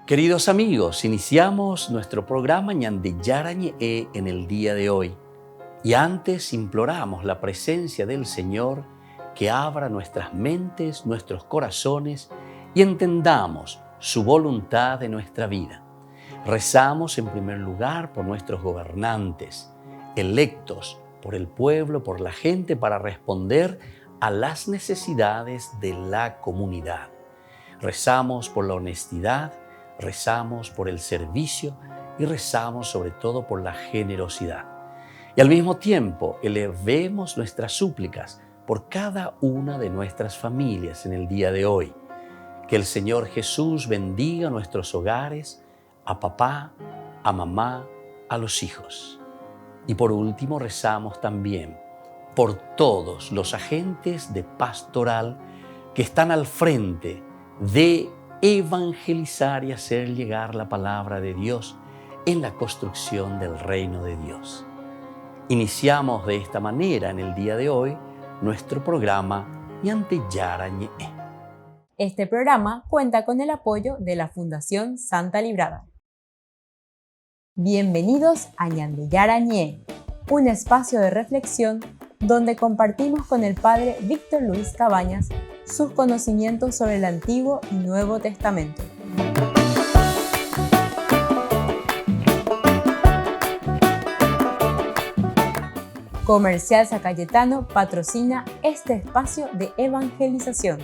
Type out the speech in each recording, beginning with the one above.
Queridos amigos, iniciamos nuestro programa Ñande Yarañe en el día de hoy. Y antes imploramos la presencia del Señor que abra nuestras mentes, nuestros corazones y entendamos su voluntad en nuestra vida. Rezamos en primer lugar por nuestros gobernantes, electos por el pueblo, por la gente, para responder a las necesidades de la comunidad. Rezamos por la honestidad, rezamos por el servicio y rezamos sobre todo por la generosidad. Y al mismo tiempo elevemos nuestras súplicas por cada una de nuestras familias en el día de hoy. Que el Señor Jesús bendiga nuestros hogares, a papá, a mamá, a los hijos. Y por último rezamos también por todos los agentes de pastoral que están al frente de evangelizar y hacer llegar la palabra de Dios en la construcción del reino de Dios. Iniciamos de esta manera en el día de hoy nuestro programa Ñande Yarañe. Este programa cuenta con el apoyo de la Fundación Santa Librada. Bienvenidos a Ñande Yarañe, un espacio de reflexión donde compartimos con el Padre Víctor Luis Cabañas sus conocimientos sobre el Antiguo y Nuevo Testamento. Comercial San Cayetano patrocina este espacio de evangelización.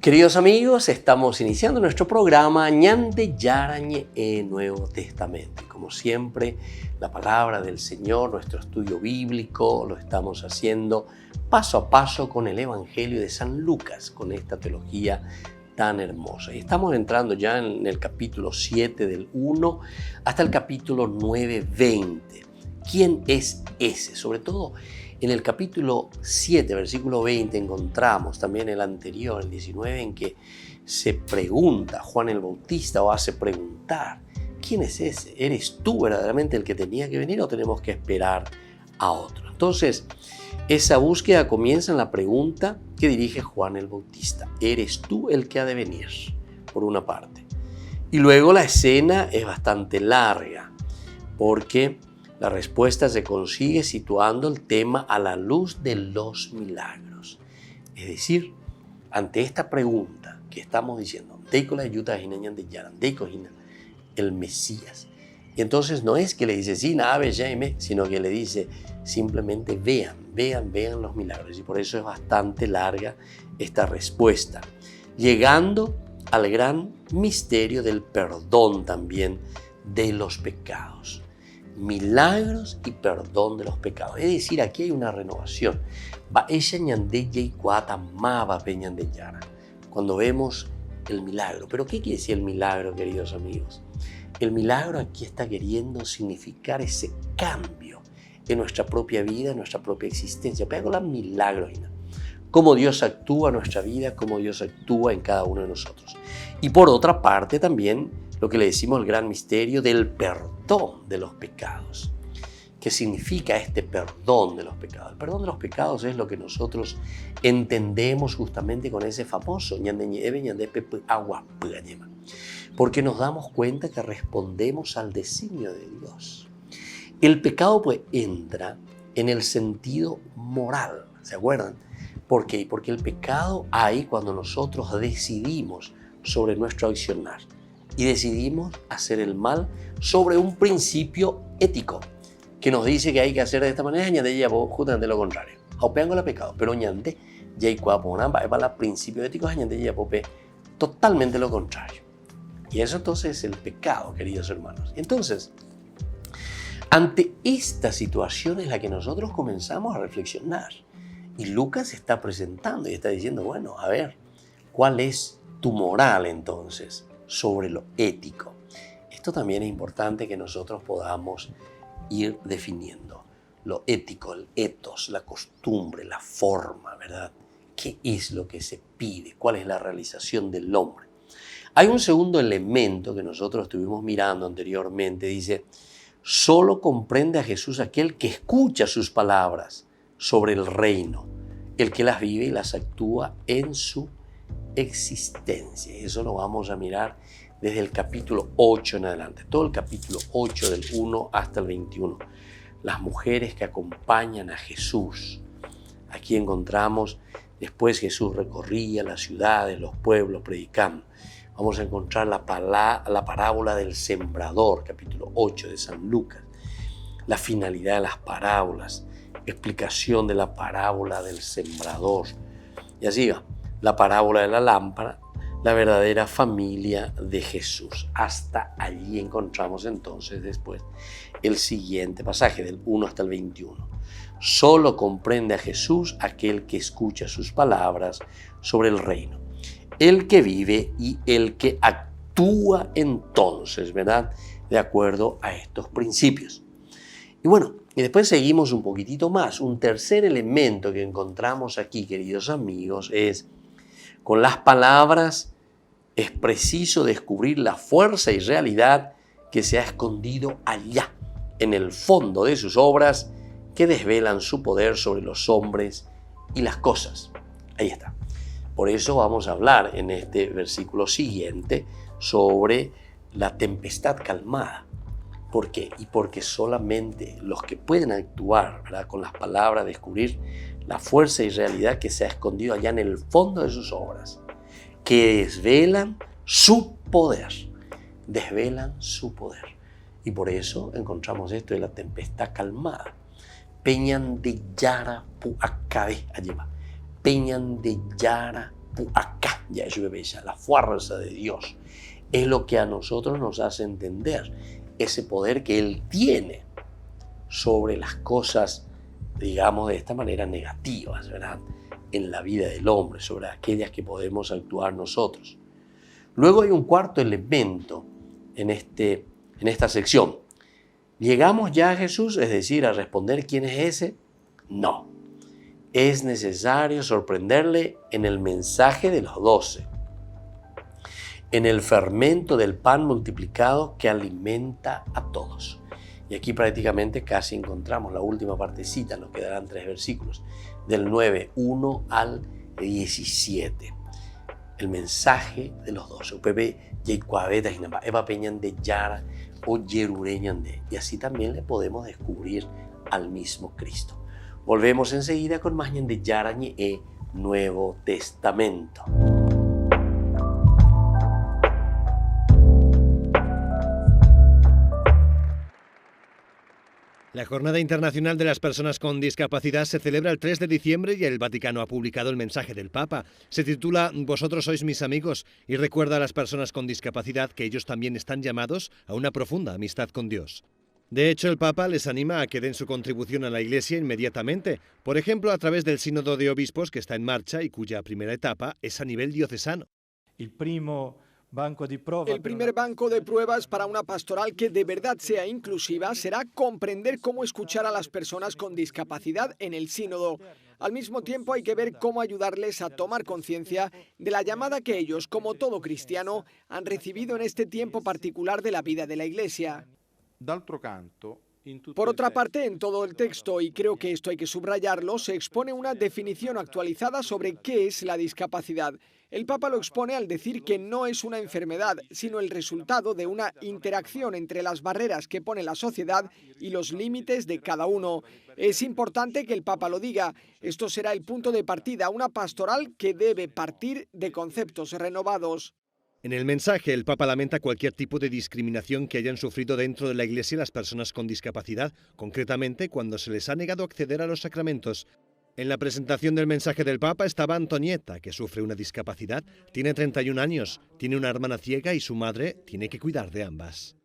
Queridos amigos, estamos iniciando nuestro programa Ñande Yarañe Nuevo Testamento. Como siempre, la palabra del Señor, nuestro estudio bíblico, lo estamos haciendo paso a paso con el Evangelio de San Lucas, con esta teología tan hermosa. Y estamos entrando ya en el capítulo 7 del 1 hasta el capítulo 9, 20. ¿Quién es ese? Sobre todo en el capítulo 7, versículo 20, encontramos también el anterior, el 19, en que se pregunta Juan el Bautista o hace preguntar, ¿quién es ese? ¿Eres tú verdaderamente el que tenía que venir o tenemos que esperar a otro? Entonces, esa búsqueda comienza en la pregunta que dirige Juan el Bautista. ¿Eres tú el que ha de venir? Por una parte. Y luego la escena es bastante larga, porque la respuesta se consigue situando el tema a la luz de los milagros. Es decir, ante esta pregunta que estamos diciendo, el Mesías. Y entonces no es que le dice, sí, sino que le dice simplemente vean los milagros. Y por eso es bastante larga esta respuesta, llegando al gran misterio del perdón también de los pecados. Milagros y perdón de los pecados. Es decir, aquí hay una renovación. Cuando vemos el milagro. ¿Pero qué quiere decir el milagro, queridos amigos? El milagro aquí está queriendo significar ese cambio en nuestra propia vida, en nuestra propia existencia. Pero con los milagros, cómo Dios actúa en nuestra vida, cómo Dios actúa en cada uno de nosotros. Y por otra parte también lo que le decimos el gran misterio del perdón de los pecados. ¿Qué significa este perdón de los pecados? El perdón de los pecados es lo que nosotros entendemos justamente con ese famoso porque nos damos cuenta que respondemos al designio de Dios. El pecado pues entra en el sentido moral, ¿se acuerdan? ¿Por qué? Porque el pecado hay cuando nosotros decidimos sobre nuestro accionar y decidimos hacer el mal sobre un principio ético que nos dice que hay que hacer de esta manera, ñande ya justamente lo contrario. Aupeango la pecado, pero ñande ya hay cuaponamba, es para principios éticos, ñande ya pope totalmente lo contrario. Y eso entonces es el pecado, queridos hermanos. Entonces, ante esta situación es la que nosotros comenzamos a reflexionar. Y Lucas está presentando y está diciendo, bueno, a ver, ¿cuál es tu moral entonces sobre lo ético? Esto también es importante que nosotros podamos ir definiendo lo ético, el ethos, la costumbre, la forma, ¿verdad? ¿Qué es lo que se pide? ¿Cuál es la realización del hombre? Hay un segundo elemento que nosotros estuvimos mirando anteriormente, dice, solo comprende a Jesús aquel que escucha sus palabras sobre el reino, el que las vive y las actúa en su existencia. Eso lo vamos a mirar desde el capítulo 8 en adelante, todo el capítulo 8 del 1 hasta el 21. Las mujeres que acompañan a Jesús. Aquí encontramos, después Jesús recorría las ciudades, los pueblos, predicando. Vamos a encontrar la parábola del sembrador, capítulo 8 de San Lucas. La finalidad de las parábolas, explicación de la parábola del sembrador. Y así va, la parábola de la lámpara, la verdadera familia de Jesús. Hasta allí encontramos entonces después el siguiente pasaje, del 1 hasta el 21. Solo comprende a Jesús aquel que escucha sus palabras sobre el reino, el que vive y el que actúa entonces, ¿verdad? De acuerdo a estos principios. Y bueno, y después seguimos un poquitito más. Un tercer elemento que encontramos aquí, queridos amigos, es con las palabras es preciso descubrir la fuerza y realidad que se ha escondido allá, en el fondo de sus obras, que desvelan su poder sobre los hombres y las cosas. Ahí está. Por eso vamos a hablar en este versículo siguiente sobre la tempestad calmada. ¿Por qué? Y porque solamente los que pueden actuar, ¿verdad?, con las palabras, descubrir la fuerza y realidad que se ha escondido allá en el fondo de sus obras, que desvelan su poder, Y por eso encontramos esto de la tempestad calmada. Peñan de Yara Puacabe, allí va. Peñan de Yara Puacá, ya es bella, la fuerza de Dios. Es lo que a nosotros nos hace entender ese poder que Él tiene sobre las cosas, digamos de esta manera, negativas, ¿verdad?, en la vida del hombre, sobre aquellas que podemos actuar nosotros. Luego hay un cuarto elemento en esta sección. ¿Llegamos ya a Jesús, es decir, a responder quién es ese? No. Es necesario sorprenderle en el mensaje de los 12, en el fermento del pan multiplicado que alimenta a todos. Y aquí prácticamente casi encontramos la última partecita, nos quedarán 3 versículos, del 9, 1 al 17. El mensaje de los 12. Eva Peñan de Yara o Yerureñan de. Y así también le podemos descubrir al mismo Cristo. Volvemos enseguida con más de Yara Ñe, Nuevo Testamento. La Jornada Internacional de las Personas con Discapacidad se celebra el 3 de diciembre y el Vaticano ha publicado el mensaje del Papa. Se titula «Vosotros sois mis amigos» y recuerda a las personas con discapacidad que ellos también están llamados a una profunda amistad con Dios. De hecho, el Papa les anima a que den su contribución a la Iglesia inmediatamente, por ejemplo, a través del Sínodo de Obispos que está en marcha y cuya primera etapa es a nivel diocesano. El primer banco de pruebas para una pastoral que de verdad sea inclusiva será comprender cómo escuchar a las personas con discapacidad en el sínodo. Al mismo tiempo hay que ver cómo ayudarles a tomar conciencia de la llamada que ellos, como todo cristiano, han recibido en este tiempo particular de la vida de la Iglesia. Por otra parte, en todo el texto, y creo que esto hay que subrayarlo, se expone una definición actualizada sobre qué es la discapacidad. El Papa lo expone al decir que no es una enfermedad, sino el resultado de una interacción entre las barreras que pone la sociedad y los límites de cada uno. Es importante que el Papa lo diga. Esto será el punto de partida, una pastoral que debe partir de conceptos renovados. En el mensaje, el Papa lamenta cualquier tipo de discriminación que hayan sufrido dentro de la Iglesia las personas con discapacidad, concretamente cuando se les ha negado acceder a los sacramentos. En la presentación del mensaje del Papa estaba Antonieta, que sufre una discapacidad, tiene 31 años, tiene una hermana ciega y su madre tiene que cuidar de ambas.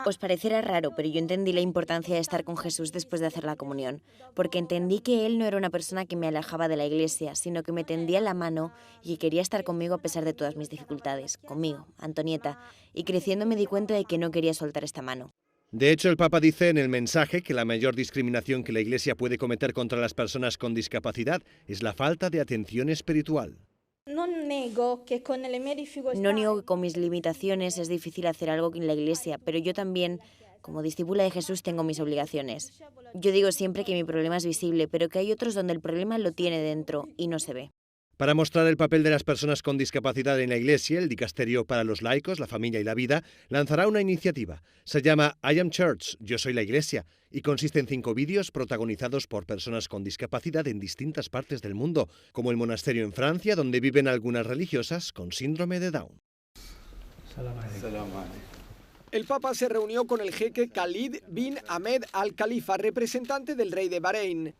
Os parecerá raro, pero yo entendí la importancia de estar con Jesús después de hacer la comunión, porque entendí que Él no era una persona que me alejaba de la Iglesia, sino que me tendía la mano y que quería estar conmigo a pesar de todas mis dificultades, conmigo, Antonieta, y creciendo me di cuenta de que no quería soltar esta mano. De hecho, el Papa dice en el mensaje que la mayor discriminación que la Iglesia puede cometer contra las personas con discapacidad es la falta de atención espiritual. No niego que con mis limitaciones es difícil hacer algo en la Iglesia, pero yo también Como discípula de Jesús tengo mis obligaciones. Yo digo siempre que mi problema es visible, pero que hay otros donde el problema lo tiene dentro y no se ve. Para mostrar el papel de las personas con discapacidad en la Iglesia, el Dicasterio para los Laicos, la Familia y la Vida lanzará una iniciativa. Se llama I Am Church, Yo Soy la Iglesia, y consiste en 5 vídeos protagonizados por personas con discapacidad en distintas partes del mundo, como el monasterio en Francia, donde viven algunas religiosas con síndrome de Down. El Papa se reunió con el jeque Khalid bin Ahmed Al Khalifa, representante del rey de Bahrein.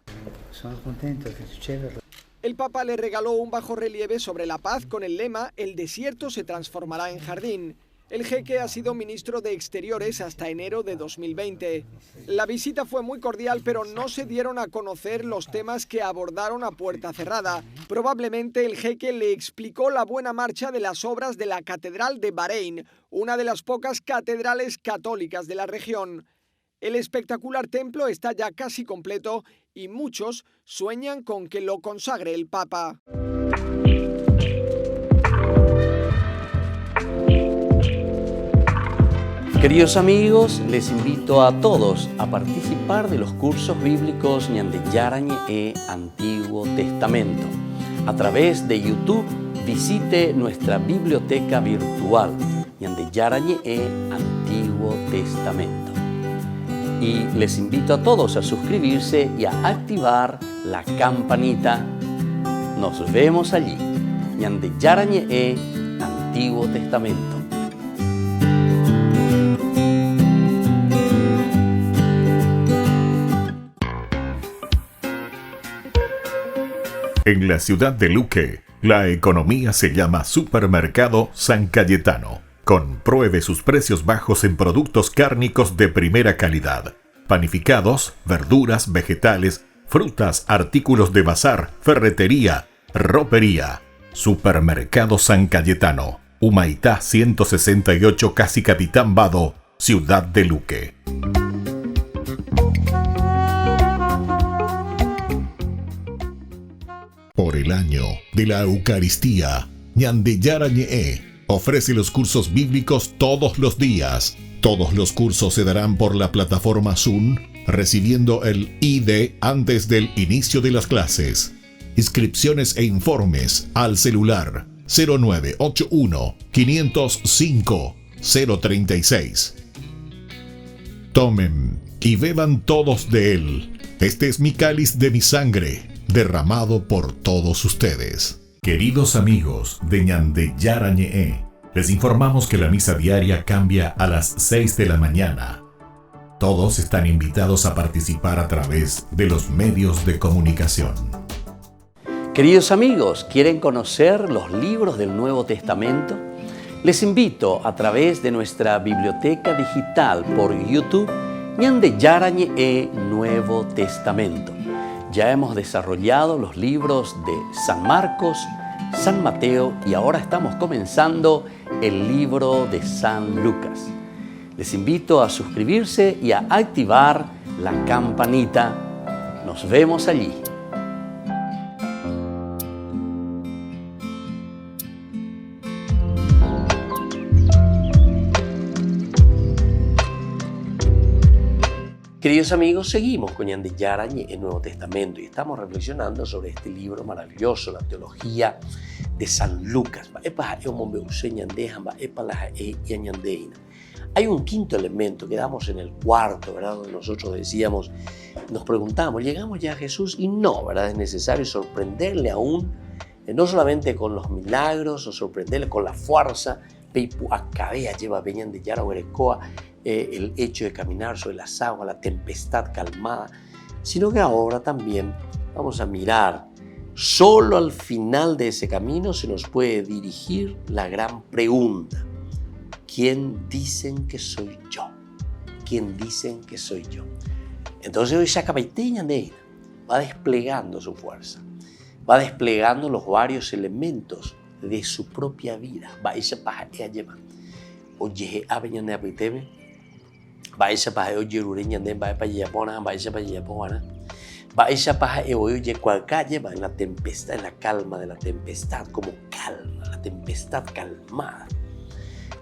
El Papa le regaló un bajorrelieve sobre la paz con el lema «El desierto se transformará en jardín». El jeque ha sido ministro de Exteriores hasta enero de 2020. La visita fue muy cordial, pero no se dieron a conocer los temas que abordaron a puerta cerrada. Probablemente el jeque le explicó la buena marcha de las obras de la Catedral de Bahrein, una de las pocas catedrales católicas de la región. El espectacular templo está ya casi completo y muchos sueñan con que lo consagre el Papa. Queridos amigos, les invito a todos a participar de los cursos bíblicos Ñande Yarañe e Antiguo Testamento. A través de YouTube, visite nuestra biblioteca virtual Ñande Yarañe e Antiguo Testamento. Y les invito a todos a suscribirse y a activar la campanita. Nos vemos allí. Ñande Yarañe e Antiguo Testamento. En la ciudad de Luque, la economía se llama Supermercado San Cayetano. Compruebe sus precios bajos en productos cárnicos de primera calidad. Panificados, verduras, vegetales, frutas, artículos de bazar, ferretería, ropería. Supermercado San Cayetano, Humaitá 168, Casi Capitán Vado, ciudad de Luque. Por el año de la Eucaristía, Ñande Yarañe ofrece los cursos bíblicos todos los días. Todos los cursos se darán por la plataforma Zoom, recibiendo el ID antes del inicio de las clases. Inscripciones e informes al celular 0981 505 036. Tomen y beban todos de él. Este es mi cáliz de mi sangre, derramado por todos ustedes. Queridos amigos de Ñande Yarañe, les informamos que la misa diaria cambia a las 6 de la mañana. Todos están invitados a participar a través de los medios de comunicación. Queridos amigos, ¿quieren conocer los libros del Nuevo Testamento? Les invito a través de nuestra biblioteca digital por YouTube, Ñande Yarañe e Nuevo Testamento. Ya hemos desarrollado los libros de San Marcos, San Mateo y ahora estamos comenzando el libro de San Lucas. Les invito a suscribirse y a activar la campanita. Nos vemos allí. Queridos amigos, seguimos con Ñande Yarañe en Nuevo Testamento y estamos reflexionando sobre este libro maravilloso, la teología de San Lucas. Hay un quinto elemento, quedamos en el cuarto, ¿verdad? Donde nosotros decíamos, nos preguntamos, ¿llegamos ya a Jesús? Y no, ¿verdad? Es necesario sorprenderle aún, no solamente con los milagros o sorprenderle con la fuerza, el hecho de caminar sobre las aguas, la tempestad calmada, sino que ahora también vamos a mirar, solo al final de ese camino se nos puede dirigir la gran pregunta: ¿quién dicen que soy yo? ¿Quién dicen que soy yo? Entonces hoy Sacapaiteña Neira va desplegando su fuerza, va desplegando los varios elementos de su propia vida. Va a esa paja lleva. Oye, abeñane apiteme. Va a esa paja oye rureñane va para Yapona, va a esa para Yapona. Va a esa paja oye cual calle va en la tempestad, en la calma de la tempestad, como calma, la tempestad calmada.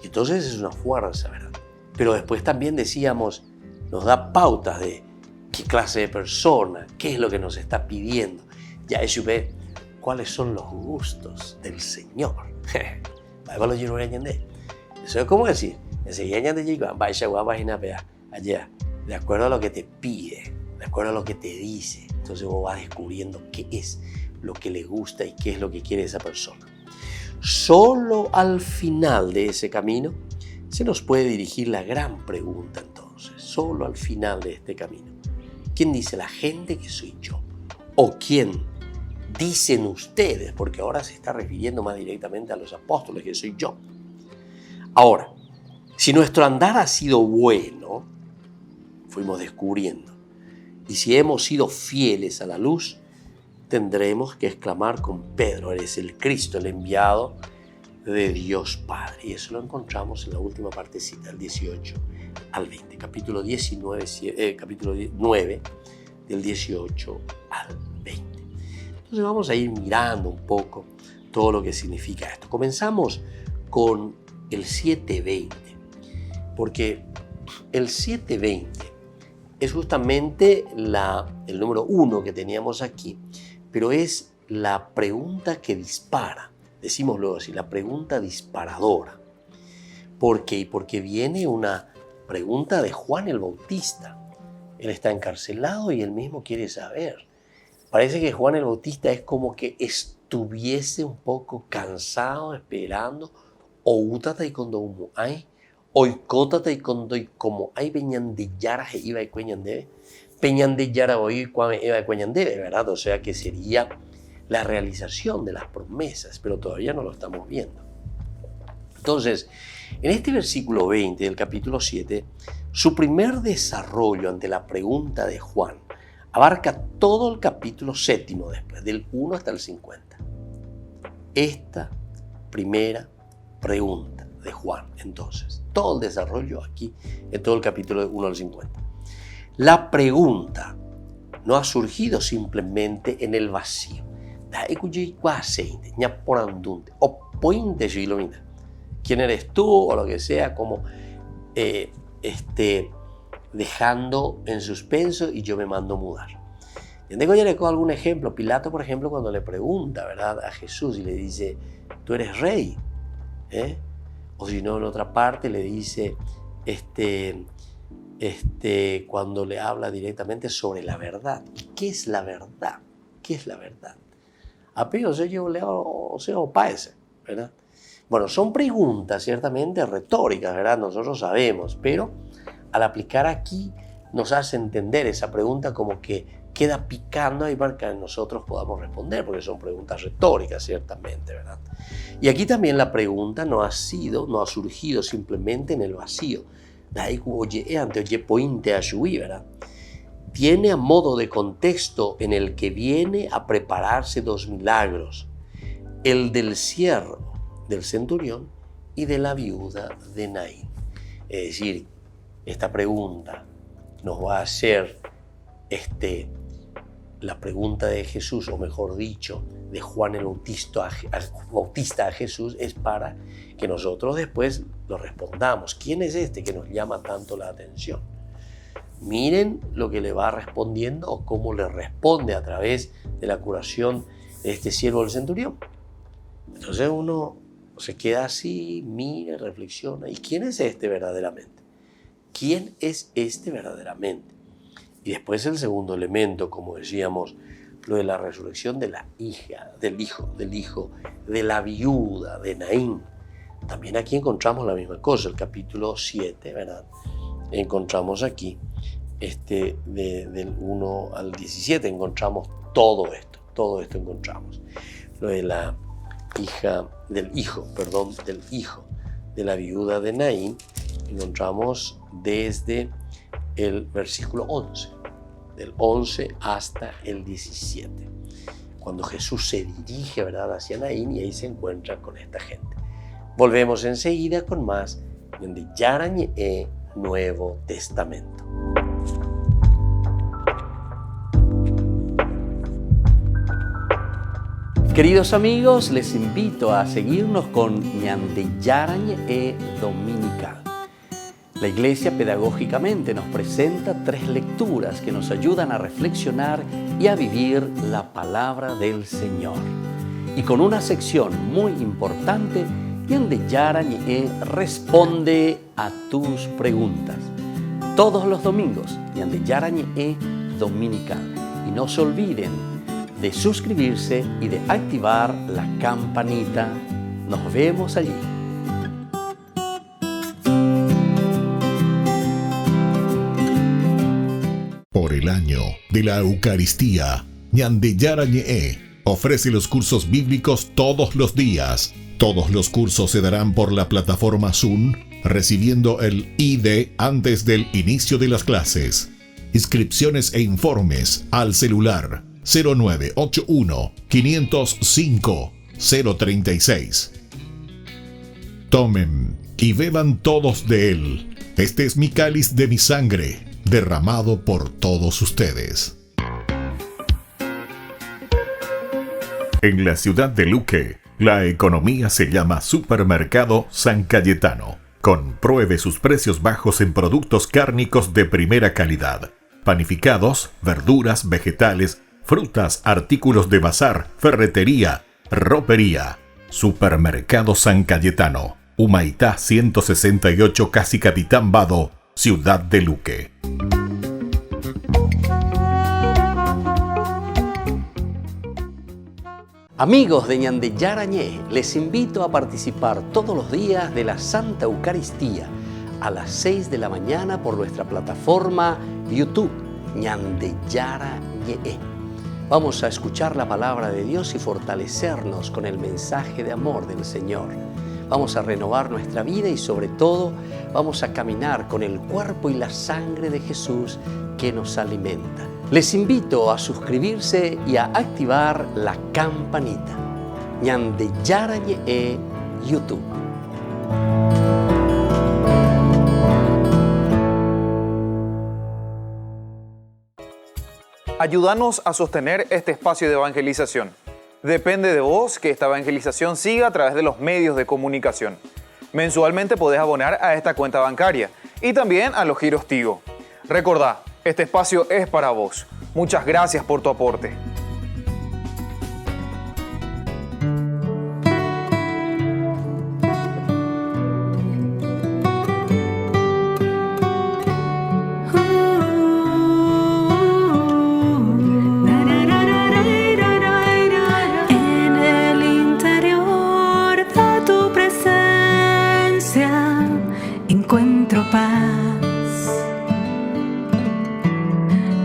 Y entonces es una fuerza, ¿verdad? Pero después también decíamos, nos da pautas de qué clase de persona, qué es lo que nos está pidiendo. Ya eso ve cuáles son los gustos del Señor. Eso es como decir, de acuerdo a lo que te pide, de acuerdo a lo que te dice. Entonces vos vas descubriendo qué es lo que le gusta y qué es lo que quiere esa persona. Solo al final de ese camino se nos puede dirigir la gran pregunta entonces. Solo al final de este camino. ¿Quién dice la gente que soy yo? ¿O quién dicen ustedes? Porque ahora se está refiriendo más directamente a los apóstoles, que soy yo. Ahora, si nuestro andar ha sido bueno, fuimos descubriendo, y si hemos sido fieles a la luz, tendremos que exclamar con Pedro: eres el Cristo, el enviado de Dios Padre. Y eso lo encontramos en la última partecita, del 18 al 20, capítulo 9, del 18 al 20. Entonces vamos a ir mirando un poco todo lo que significa esto. Comenzamos con el 7:20, porque el 7:20 es justamente el número 1 que teníamos aquí, pero es la pregunta que dispara, decimos luego así, la pregunta disparadora. ¿Por qué? Porque viene una pregunta de Juan el Bautista. Él está encarcelado y él mismo quiere saber. Parece que Juan el Bautista es como que estuviese un poco cansado esperando outa y cuando uno hay oikota y cuando como hay peñandillara e iba y cueñandebe peñandillara hoy cuando iba y cueñandebe, ¿verdad? O sea que sería la realización de las promesas, pero todavía no lo estamos viendo. Entonces, en este versículo 20 del capítulo 7, su primer desarrollo ante la pregunta de Juan abarca todo el capítulo 7 después, del 1 hasta el 50. Esta primera pregunta de Juan, entonces, todo el desarrollo aquí en todo el capítulo del 1 al 50. La pregunta no ha surgido simplemente en el vacío. ¿Quién eres tú? O lo que sea, como dejando en suspenso y yo me mando mudar. Y tengo ya algún ejemplo. Pilato, por ejemplo, cuando le pregunta, ¿verdad?, a Jesús y le dice, tú eres rey. O si no, en otra parte le dice, cuando le habla directamente sobre la verdad. ¿Y qué es la verdad? ¿Qué es la verdad? Apego se yo leo, o sea, o paese, ¿verdad? Bueno, son preguntas ciertamente retóricas, ¿verdad? Nosotros sabemos, pero al aplicar aquí nos hace entender esa pregunta como que queda picando ahí para que nosotros podamos responder, porque son preguntas retóricas ciertamente, ¿verdad? Y aquí también la pregunta no ha surgido simplemente en el vacío. ¿Verdad? Tiene a modo de contexto en el que viene a prepararse dos milagros, el del siervo del centurión y de la viuda de Naín. Es decir, esta pregunta nos va a hacer la pregunta de Jesús, o mejor dicho, de Juan el Bautista a Jesús, es para que nosotros después lo respondamos. ¿Quién es este que nos llama tanto la atención? Miren lo que le va respondiendo o cómo le responde a través de la curación de este siervo del centurión. Entonces uno se queda así, mira, reflexiona. ¿Y quién es este verdaderamente? ¿Quién es este verdaderamente? Y después el segundo elemento, como decíamos, lo de la resurrección de la hija, del hijo, de la viuda de Naín. También aquí encontramos la misma cosa, el capítulo 7, ¿verdad? Encontramos aquí, del 1 al 17, encontramos todo esto encontramos. Lo de la del hijo de la viuda de Naín, encontramos desde el versículo 11, del 11 hasta el 17, cuando Jesús se dirige, ¿verdad?, hacia Naín y ahí se encuentra con esta gente. Volvemos enseguida con más de Yarañe Nuevo Testamento. Queridos amigos, les invito a seguirnos con Ñande Yarañe Dominical. La Iglesia pedagógicamente nos presenta 3 lecturas que nos ayudan a reflexionar y a vivir la palabra del Señor. Y con una sección muy importante, Ñande Yarañe responde a tus preguntas. Todos los domingos, Ñande Yarañe dominical. Y no se olviden de suscribirse y de activar la campanita. Nos vemos allí. Por el año de la Eucaristía, Ñande Yarañe ofrece los cursos bíblicos todos los días. Todos los cursos se darán por la plataforma Zoom, recibiendo el ID antes del inicio de las clases. Inscripciones e informes al celular 0981 505 036. Tomen y beban todos de él. Este es mi cáliz de mi sangre, derramado por todos ustedes. En la ciudad de Luque, la economía se llama Supermercado San Cayetano. Compruebe sus precios bajos en productos cárnicos de primera calidad. Panificados, verduras, vegetales, frutas, artículos de bazar, ferretería, ropería. Supermercado San Cayetano, Humaitá 168, Casi Capitán Vado, ciudad de Luque. Amigos de Ñande Yarañe, les invito a participar todos los días de la Santa Eucaristía a las 6 de la mañana por nuestra plataforma YouTube, Ñande Yarañe. Vamos a escuchar la palabra de Dios y fortalecernos con el mensaje de amor del Señor. Vamos a renovar nuestra vida y sobre todo vamos a caminar con el cuerpo y la sangre de Jesús que nos alimenta. Les invito a suscribirse y a activar la campanita. Ñande Yarañe YouTube. Ayúdanos a sostener este espacio de evangelización. Depende de vos que esta evangelización siga a través de los medios de comunicación. Mensualmente podés abonar a esta cuenta bancaria y también a los giros Tigo. Recordá, este espacio es para vos. Muchas gracias por tu aporte. En el interior de tu presencia encuentro paz.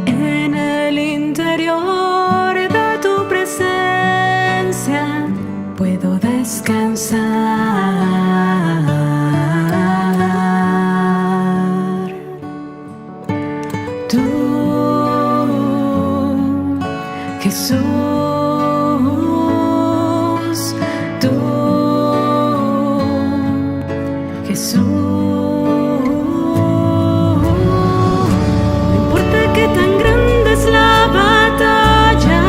En el interior de tu presencia puedo descansar. Tú, Jesús, tú, Jesús. No importa qué tan grande es la batalla,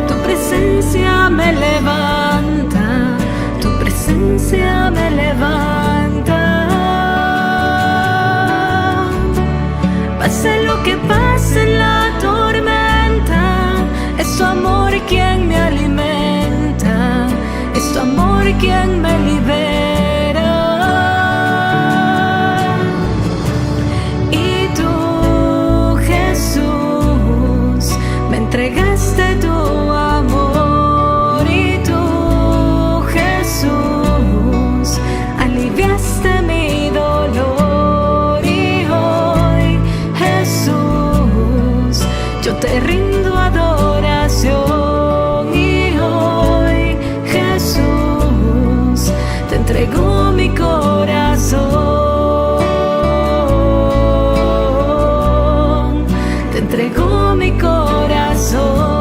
tu presencia me levanta, tu presencia me levanta. Pase lo que pase en la tormenta, es tu amor quien me alimenta, es tu amor quien me libera. Y tú, Jesús, me entregaste tu amor. Y tú, Jesús, aliviaste mi dolor. Y hoy, Jesús, yo te rindo adoración. Y hoy, Jesús, te entrego mi corazón. Te entrego mi corazón.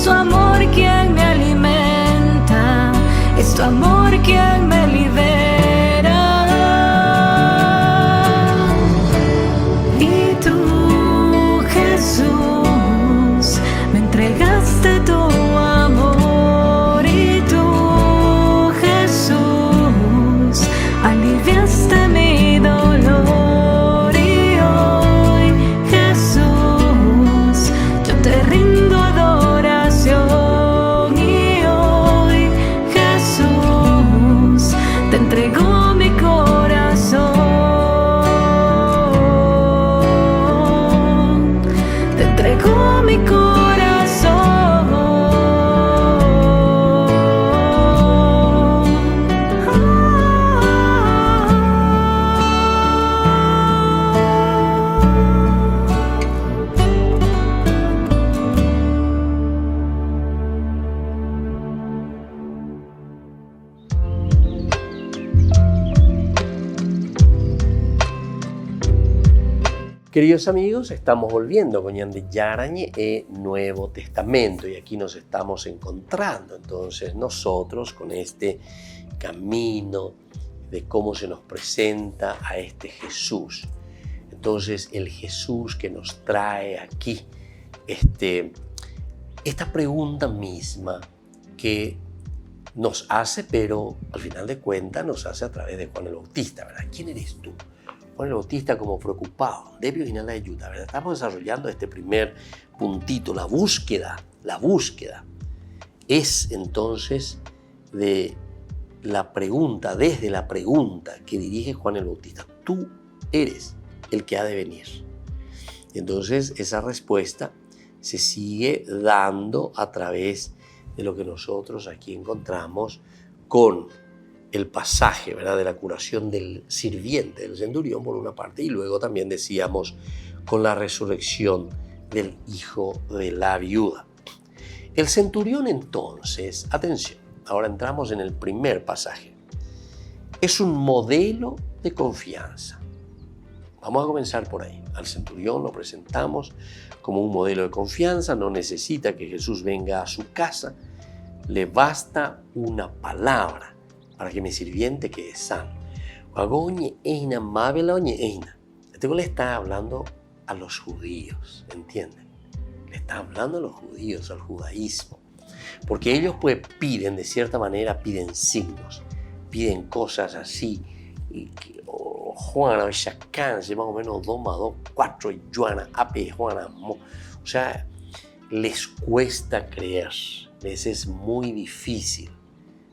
tu amor quien me alimenta, es tu amor quien me libera. Y tú, Jesús, me entregaste tu amor. Y tú, Jesús, aliviaste mi dolor. Y hoy, Jesús, yo te rindo adoración. Y hoy, Jesús, te entrego mi corazón. Te entrego mi corazón. Queridos amigos, estamos volviendo con Ñande Yarañe e Nuevo Testamento y aquí nos estamos encontrando entonces nosotros con este camino de cómo se nos presenta a este Jesús. Entonces el Jesús que nos trae aquí esta pregunta misma que nos hace, pero al final de cuentas nos hace a través de Juan el Bautista, ¿verdad? ¿Quién eres tú? Juan el Bautista como preocupado, debe orinar la ayuda, ¿verdad? Estamos desarrollando este primer puntito, la búsqueda. La búsqueda es entonces de la pregunta, desde la pregunta que dirige Juan el Bautista. Tú eres el que ha de venir. Y entonces esa respuesta se sigue dando a través de lo que nosotros aquí encontramos con el pasaje, ¿verdad?, de la curación del sirviente, del centurión, por una parte, y luego también decíamos con la resurrección del hijo de la viuda. El centurión entonces, atención, ahora entramos en el primer pasaje, es un modelo de confianza. Vamos a comenzar por ahí. Al centurión lo presentamos como un modelo de confianza, no necesita que Jesús venga a su casa, le basta una palabra para que mi sirviente quede sano. Este le está hablando a los judíos, ¿entienden? Le está hablando a los judíos, al judaísmo. Porque ellos pues piden, de cierta manera, piden signos, piden cosas así. Juana, Chacánse, más o menos 2 más 2, 4, Juana, Ape, Juana, Mo. O sea, les cuesta creer, les es muy difícil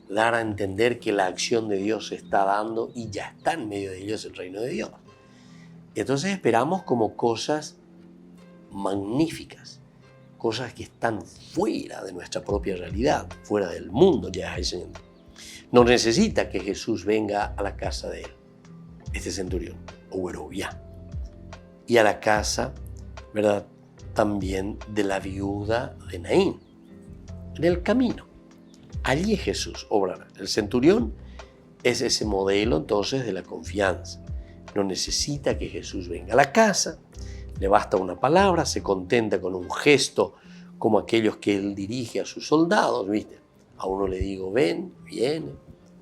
dar a entender que la acción de Dios se está dando y ya está en medio de ellos el reino de Dios. Entonces esperamos como cosas magníficas, cosas que están fuera de nuestra propia realidad, fuera del mundo ya el Señor. No necesita que Jesús venga a la casa de él, este centurión, o ya, y a la casa, ¿verdad?, también de la viuda de Naín, en el camino. Allí Jesús obrará. El centurión es ese modelo entonces de la confianza. No necesita que Jesús venga a la casa, le basta una palabra, se contenta con un gesto como aquellos que él dirige a sus soldados, ¿viste? A uno le digo, ven, viene,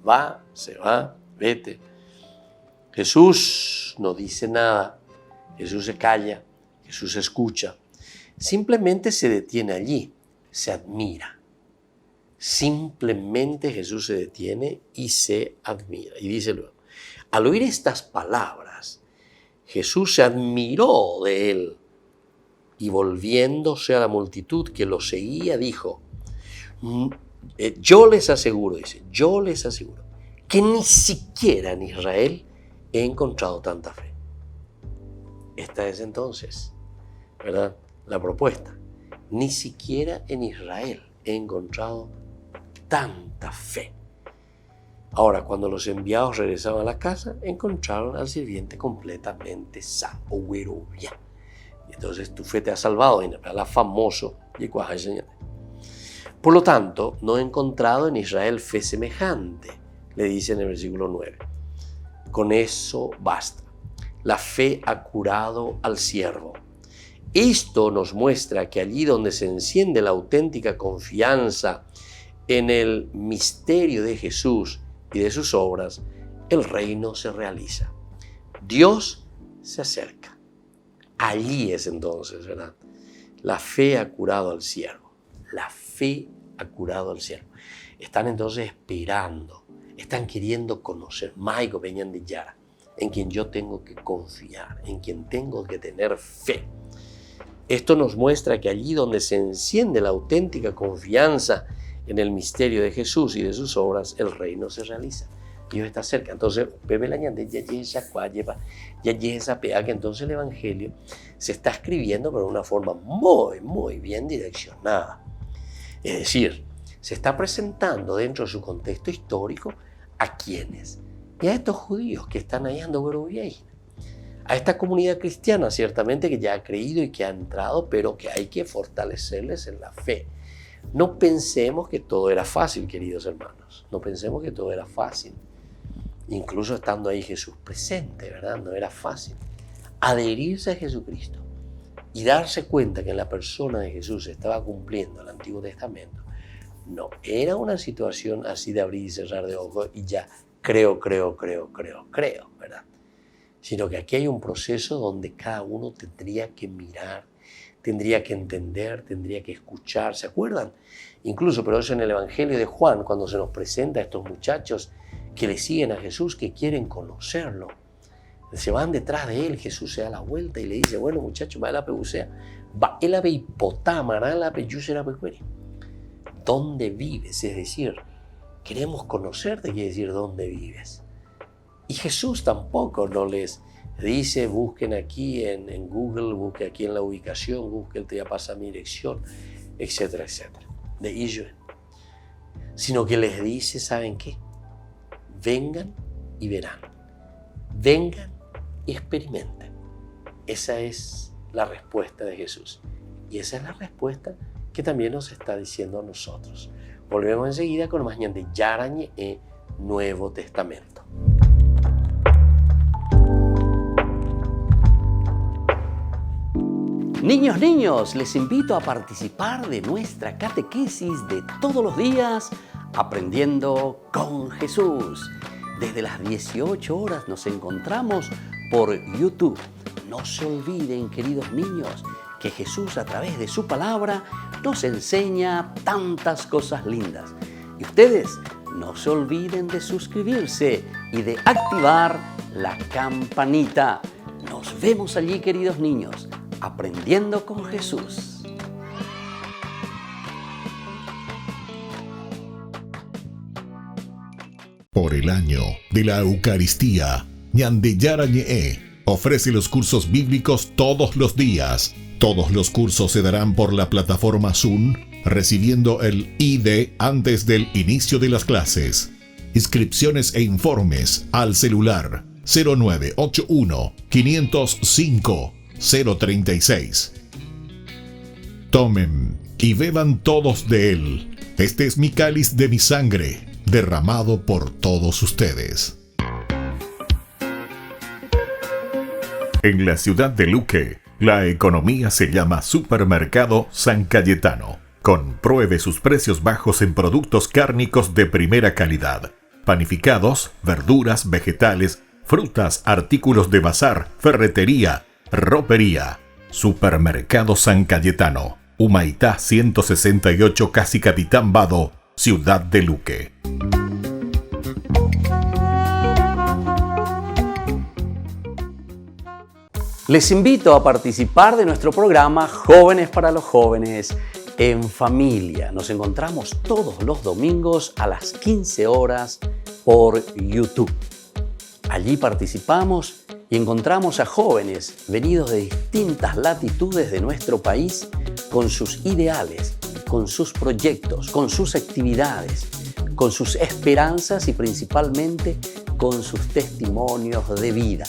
va, se va, vete. Jesús no dice nada, Jesús se calla, Jesús escucha. Simplemente se detiene allí, se admira. Simplemente Jesús se detiene y se admira. Y dice luego, al oír estas palabras, Jesús se admiró de él y volviéndose a la multitud que lo seguía, dijo, yo les aseguro, dice, yo les aseguro que ni siquiera en Israel he encontrado tanta fe. Esta es entonces, ¿verdad?, la propuesta. Ni siquiera en Israel he encontrado tanta fe. Ahora, cuando los enviados regresaban a la casa, encontraron al sirviente completamente sano. Entonces, tu fe te ha salvado. La famoso. Por lo tanto, no he encontrado en Israel fe semejante, le dice en el versículo 9. Con eso basta. La fe ha curado al siervo. Esto nos muestra que allí donde se enciende la auténtica confianza en el misterio de Jesús y de sus obras, el reino se realiza. Dios se acerca. Allí es entonces, ¿verdad? La fe ha curado al siervo. La fe ha curado al siervo. Están entonces esperando, están queriendo conocer. Maigo venían de Yara, en quien yo tengo que confiar, en quien tengo que tener fe. Esto nos muestra que allí donde se enciende la auténtica confianza en el misterio de Jesús y de sus obras, el reino se realiza. Dios está cerca. Entonces, que entonces el Evangelio se está escribiendo pero de una forma muy, muy bien direccionada. Es decir, se está presentando dentro de su contexto histórico a quienes, y a estos judíos que están ahí ando a esta comunidad cristiana ciertamente que ya ha creído y que ha entrado, pero que hay que fortalecerles en la fe. No pensemos que todo era fácil, queridos hermanos. No pensemos que todo era fácil. Incluso estando ahí Jesús presente, ¿verdad? No era fácil. Adherirse a Jesucristo y darse cuenta que en la persona de Jesús se estaba cumpliendo el Antiguo Testamento, no era una situación así de abrir y cerrar de ojos y ya creo, ¿verdad? Sino que aquí hay un proceso donde cada uno tendría que mirar, tendría que entender, tendría que escuchar. ¿Se acuerdan? Incluso, pero eso en el Evangelio de Juan, cuando se nos presenta a estos muchachos que le siguen a Jesús, que quieren conocerlo. Se van detrás de él, Jesús se da la vuelta y le dice, bueno muchachos, va la peusea, va el ave hipotámara, la peyusera pecueri. ¿Dónde vives? Es decir, queremos conocerte, quiere decir dónde vives. Y Jesús tampoco no les dice, busquen aquí en Google, busquen aquí en la ubicación, busquen, te pasa mi dirección, etcétera, etcétera. De ellos. Sino que les dice, ¿saben qué? Vengan y verán. Vengan y experimenten. Esa es la respuesta de Jesús. Y esa es la respuesta que también nos está diciendo a nosotros. Volvemos enseguida con más de Yarañe e Nuevo Testamento. Niños, les invito a participar de nuestra catequesis de todos los días, Aprendiendo con Jesús. Desde las 18 horas nos encontramos por YouTube. No se olviden, queridos niños, que Jesús a través de su palabra nos enseña tantas cosas lindas. Y ustedes no se olviden de suscribirse y de activar la campanita. Nos vemos allí, queridos niños, Aprendiendo con Jesús. Por el año de la Eucaristía, Ñande Yarañe ofrece los cursos bíblicos todos los días. Todos los cursos se darán por la plataforma Zoom, recibiendo el ID antes del inicio de las clases. Inscripciones e informes al celular 0981 505 036. Tomen y beban todos de él. Este es mi cáliz de mi sangre, derramado por todos ustedes. En la ciudad de Luque, la economía se llama Supermercado San Cayetano. Compruebe sus precios bajos en productos cárnicos de primera calidad. Panificados, verduras, vegetales, frutas, artículos de bazar, ferretería, ropería. Supermercado San Cayetano. Humaitá 168, Casi Capitán Vado, Ciudad de Luque. Les invito a participar de nuestro programa Jóvenes para los Jóvenes en Familia. Nos encontramos todos los domingos a las 15 horas por YouTube. Allí participamos y encontramos a jóvenes venidos de distintas latitudes de nuestro país con sus ideales, con sus proyectos, con sus actividades, con sus esperanzas y principalmente con sus testimonios de vida.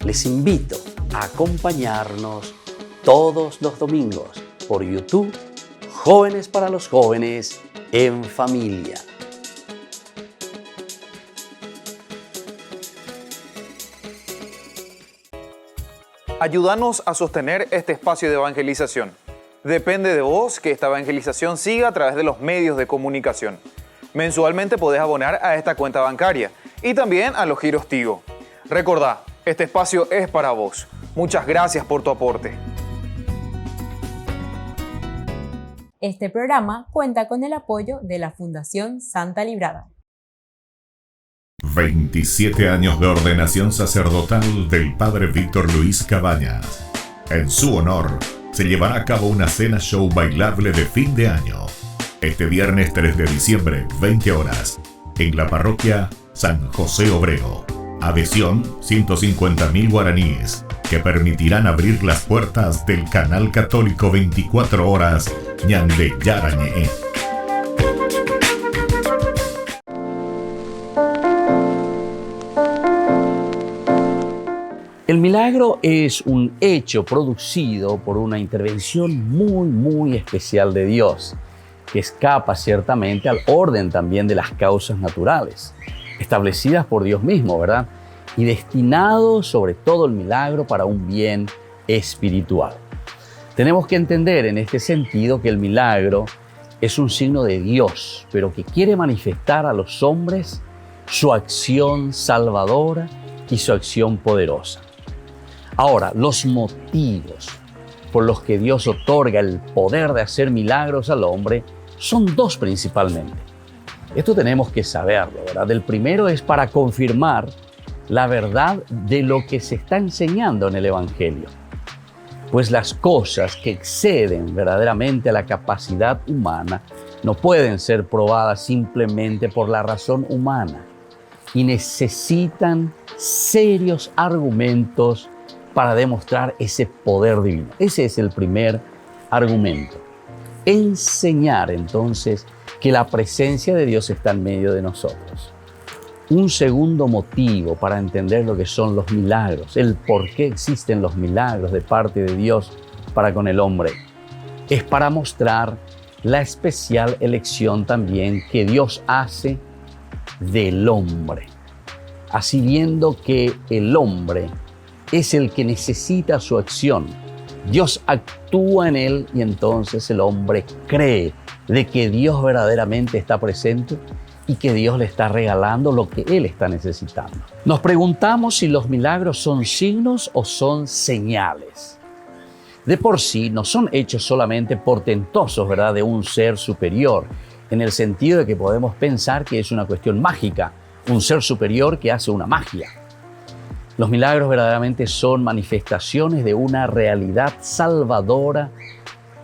Les invito a acompañarnos todos los domingos por YouTube, Jóvenes para los Jóvenes en Familia. Ayúdanos a sostener este espacio de evangelización. Depende de vos que esta evangelización siga a través de los medios de comunicación. Mensualmente podés abonar a esta cuenta bancaria y también a los giros Tigo. Recordá, este espacio es para vos. Muchas gracias por tu aporte. Este programa cuenta con el apoyo de la Fundación Santa Librada. 27 años de ordenación sacerdotal del Padre Víctor Luis Cabañas. En su honor, se llevará a cabo una cena show bailable de fin de año. Este viernes 3 de diciembre, 20 horas, en la parroquia San José Obrero. Adhesión, 150.000 guaraníes, que permitirán abrir las puertas del canal católico 24 horas Ñande Yarañe. El milagro es un hecho producido por una intervención muy especial de Dios, que escapa ciertamente al orden también de las causas naturales, establecidas por Dios mismo, ¿verdad? Y destinado sobre todo el milagro para un bien espiritual. Tenemos que entender en este sentido que el milagro es un signo de Dios, pero que quiere manifestar a los hombres su acción salvadora y su acción poderosa. Ahora, los motivos por los que Dios otorga el poder de hacer milagros al hombre son dos principalmente. Esto tenemos que saberlo, ¿verdad? El primero es para confirmar la verdad de lo que se está enseñando en el Evangelio. Pues las cosas que exceden verdaderamente a la capacidad humana no pueden ser probadas simplemente por la razón humana y necesitan serios argumentos para demostrar ese poder divino. Ese es el primer argumento. Enseñar entonces que la presencia de Dios está en medio de nosotros. Un segundo motivo para entender lo que son los milagros, el por qué existen los milagros de parte de Dios para con el hombre, es para mostrar la especial elección también que Dios hace del hombre. Así viendo que el hombre es el que necesita su acción, Dios actúa en él y entonces el hombre cree de que Dios verdaderamente está presente y que Dios le está regalando lo que él está necesitando. Nos preguntamos si los milagros son signos o son señales. De por sí no son hechos solamente portentosos, ¿verdad?, de un ser superior, en el sentido de que podemos pensar que es una cuestión mágica, un ser superior que hace una magia. Los milagros verdaderamente son manifestaciones de una realidad salvadora,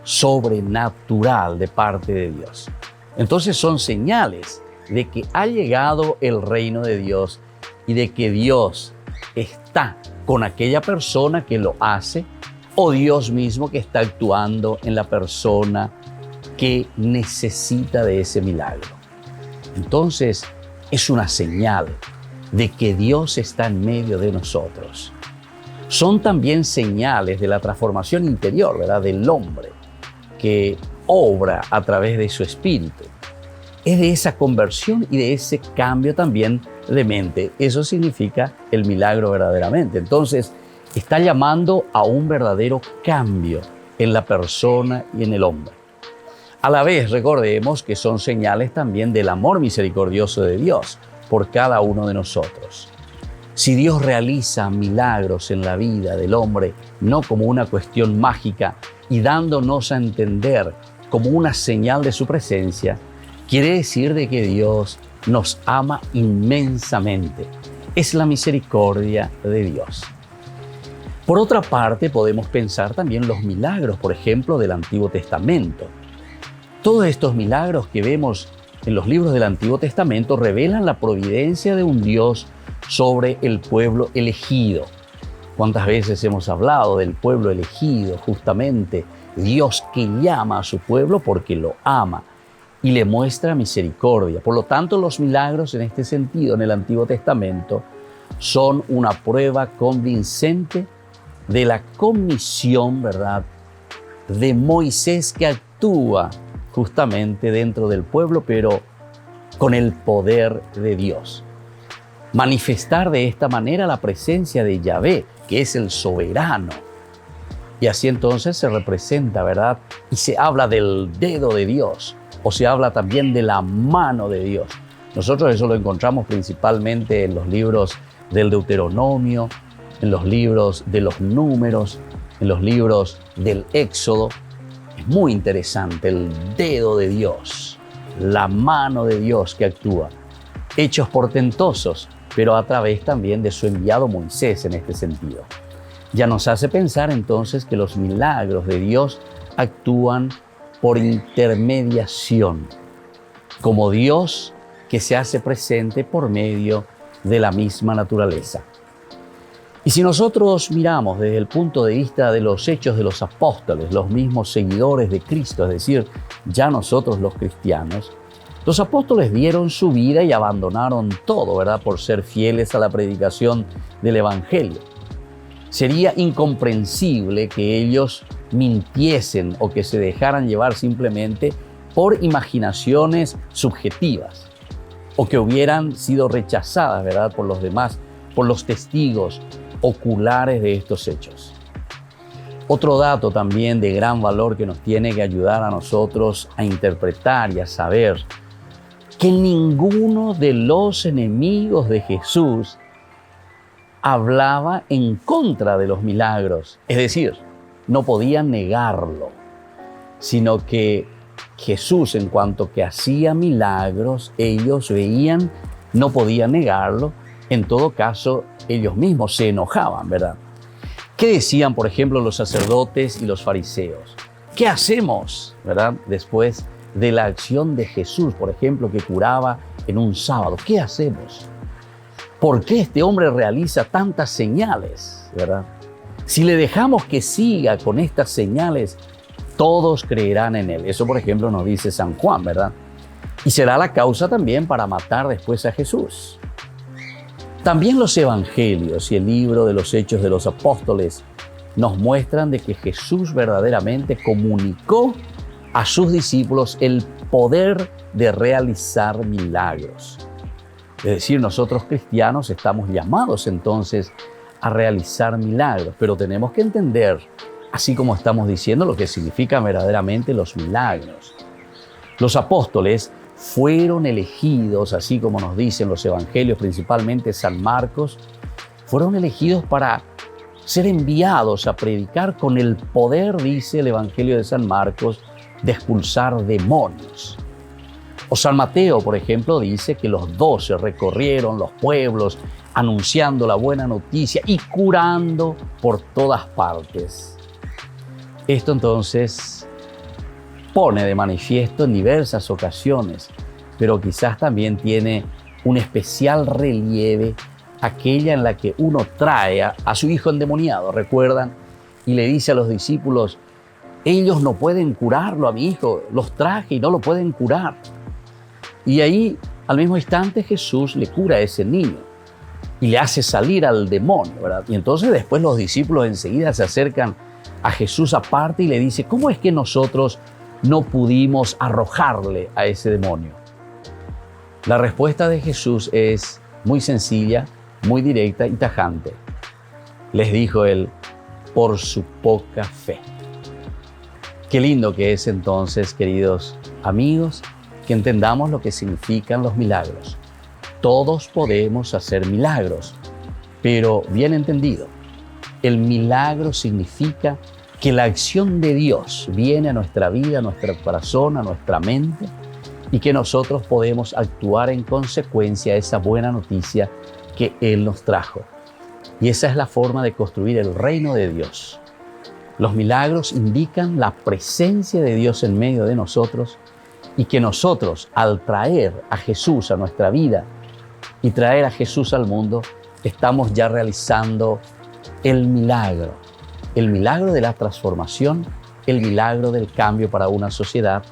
sobrenatural de parte de Dios. Entonces son señales de que ha llegado el reino de Dios y de que Dios está con aquella persona que lo hace o Dios mismo que está actuando en la persona que necesita de ese milagro. Entonces es una señal de que Dios está en medio de nosotros. Son también señales de la transformación interior, ¿verdad?, del hombre que obra a través de su espíritu. Es de esa conversión y de ese cambio también de mente. Eso significa el milagro verdaderamente. Entonces, está llamando a un verdadero cambio en la persona y en el hombre. A la vez, recordemos que son señales también del amor misericordioso de Dios por cada uno de nosotros. Si Dios realiza milagros en la vida del hombre, no como una cuestión mágica y dándonos a entender como una señal de su presencia, quiere decir de que Dios nos ama inmensamente. Es la misericordia de Dios. Por otra parte, podemos pensar también los milagros, por ejemplo, del Antiguo Testamento. Todos estos milagros que vemos en los libros del Antiguo Testamento revelan la providencia de un Dios sobre el pueblo elegido. ¿Cuántas veces hemos hablado del pueblo elegido? Justamente Dios que llama a su pueblo porque lo ama y le muestra misericordia. Por lo tanto, los milagros en este sentido en el Antiguo Testamento son una prueba convincente de la comisión, ¿verdad?, de Moisés que actúa justamente dentro del pueblo, pero con el poder de Dios. manifestar de esta manera la presencia de Yahvé, que es el soberano. Y así entonces se representa, ¿verdad? Y se habla del dedo de Dios, o se habla también de la mano de Dios. Nosotros eso lo encontramos principalmente en los libros del Deuteronomio, en los libros de los Números, en los libros del Éxodo. Es muy interesante el dedo de Dios, la mano de Dios que actúa. Hechos portentosos, pero a través también de su enviado Moisés en este sentido. Ya nos hace pensar entonces que los milagros de Dios actúan por intermediación, como Dios que se hace presente por medio de la misma naturaleza. Y si nosotros miramos desde el punto de vista de los hechos de los apóstoles, los mismos seguidores de Cristo, es decir, ya nosotros los cristianos, los apóstoles dieron su vida y abandonaron todo, ¿verdad?, por ser fieles a la predicación del Evangelio. Sería incomprensible que ellos mintiesen o que se dejaran llevar simplemente por imaginaciones subjetivas o que hubieran sido rechazadas, ¿verdad?, por los demás, por los testigos oculares de estos hechos. Otro dato también de gran valor que nos tiene que ayudar a nosotros a interpretar y a saber que ninguno de los enemigos de Jesús hablaba en contra de los milagros. Es decir, no podían negarlo, sino que Jesús, en cuanto que hacía milagros, ellos veían, no podían negarlo. En todo caso, ellos mismos se enojaban, ¿verdad? ¿Qué decían, por ejemplo, los sacerdotes y los fariseos? ¿Qué hacemos, verdad, después de la acción de Jesús, por ejemplo, que curaba en un sábado? ¿Qué hacemos? ¿Por qué este hombre realiza tantas señales, verdad? Si le dejamos que siga con estas señales, todos creerán en él. Eso, por ejemplo, nos dice San Juan, ¿verdad? Y será la causa también para matar después a Jesús. También los evangelios y el libro de los Hechos de los Apóstoles nos muestran de que Jesús verdaderamente comunicó a sus discípulos el poder de realizar milagros. Es decir, nosotros cristianos estamos llamados entonces a realizar milagros, pero tenemos que entender, así como estamos diciendo, lo que significan verdaderamente los milagros. Los apóstoles fueron elegidos, así como nos dicen los evangelios, principalmente San Marcos, fueron elegidos para ser enviados a predicar con el poder, dice el evangelio de San Marcos, de expulsar demonios. O San Mateo, por ejemplo, dice que los 12 recorrieron los pueblos anunciando la buena noticia y curando por todas partes. Esto entonces pone de manifiesto en diversas ocasiones, pero quizás también tiene un especial relieve aquella en la que uno trae a su hijo endemoniado, ¿recuerdan? Y le dice a los discípulos, ellos no pueden curarlo a mi hijo, los traje y no lo pueden curar. Y ahí, al mismo instante, Jesús le cura a ese niño y le hace salir al demonio, ¿verdad? Y entonces después los discípulos enseguida se acercan a Jesús aparte y le dice, ¿cómo es que nosotros no pudimos arrojarle a ese demonio? La respuesta de Jesús es muy sencilla, muy directa y tajante. Les dijo él, por su poca fe. Qué lindo que es entonces, queridos amigos, que entendamos lo que significan los milagros. Todos podemos hacer milagros, pero bien entendido, el milagro significa que la acción de Dios viene a nuestra vida, a nuestro corazón, a nuestra mente, y que nosotros podemos actuar en consecuencia a esa buena noticia que Él nos trajo. Y esa es la forma de construir el reino de Dios. Los milagros indican la presencia de Dios en medio de nosotros y que nosotros, al traer a Jesús a nuestra vida y traer a Jesús al mundo, estamos ya realizando el milagro de la transformación, el milagro del cambio para una sociedad,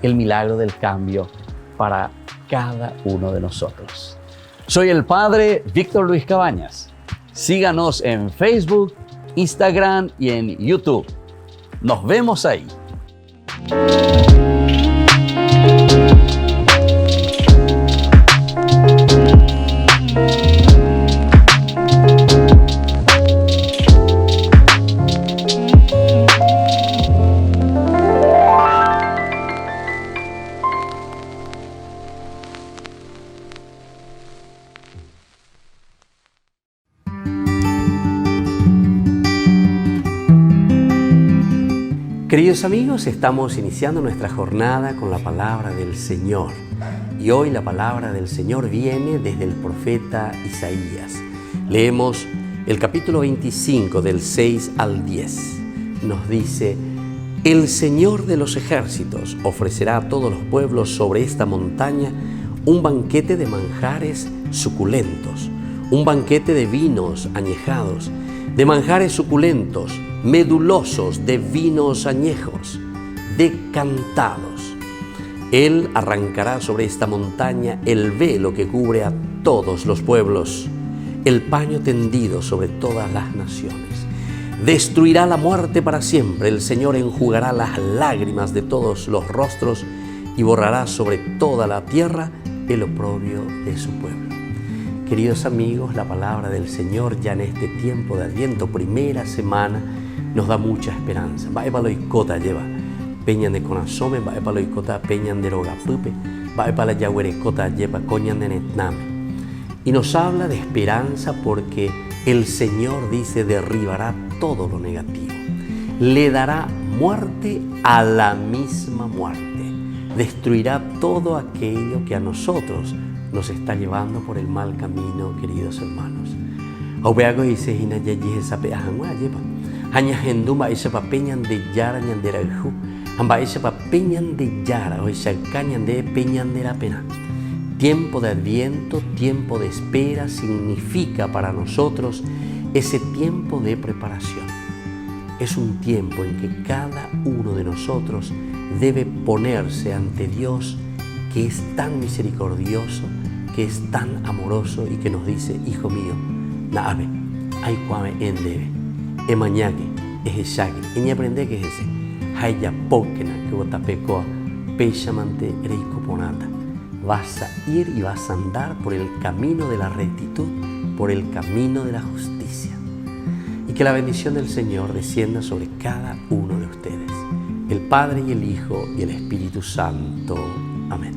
el milagro del cambio para cada uno de nosotros. Soy el Padre Víctor Luis Cabañas. Síganos en Facebook, Instagram y en YouTube. Nos vemos ahí. Queridos amigos, estamos iniciando nuestra jornada con la palabra del Señor. Y hoy la palabra del Señor viene desde el profeta Isaías. Leemos el capítulo 25 del 6 al 10. Nos dice: el Señor de los ejércitos ofrecerá a todos los pueblos sobre esta montaña un banquete de manjares suculentos, un banquete de vinos añejados, de manjares suculentos, medulosos, de vinos añejos, decantados. Él arrancará sobre esta montaña el velo que cubre a todos los pueblos, el paño tendido sobre todas las naciones. Destruirá la muerte para siempre. El Señor enjugará las lágrimas de todos los rostros y borrará sobre toda la tierra el oprobio de su pueblo. Queridos amigos, la palabra del Señor ya en este tiempo de Adviento, primera semana, nos da mucha esperanza. Vaepaloikota lleva peñan de conasome, vaepaloikota peñan de rogapupe, vaepalayahuerecota lleva coñan de netname. Y nos habla de esperanza porque el Señor dice derribará todo lo negativo. Le dará muerte a la misma muerte. Destruirá todo aquello que a nosotros nos está llevando por el mal camino, queridos hermanos. Aubeago dice hina yayi sape ahangwa lleva. Haña henduma esa peñan de yara ñandera ju. Amba esa peñan de yara o esa cañan de peñan de la pena. Tiempo de Adviento, tiempo de espera, significa para nosotros ese tiempo de preparación. Es un tiempo en que cada uno de nosotros debe ponerse ante Dios, que es tan misericordioso, que es tan amoroso y que nos dice: hijo mío, naabe, ay cuame endebe, emañaque, ejeshake, y aprende que es ese, haya pokena, que botapecoa, peichamante, reicoponata. Vas a ir y vas a andar por el camino de la rectitud, por el camino de la justicia. Y que la bendición del Señor descienda sobre cada uno de ustedes, el Padre y el Hijo y el Espíritu Santo. Amén.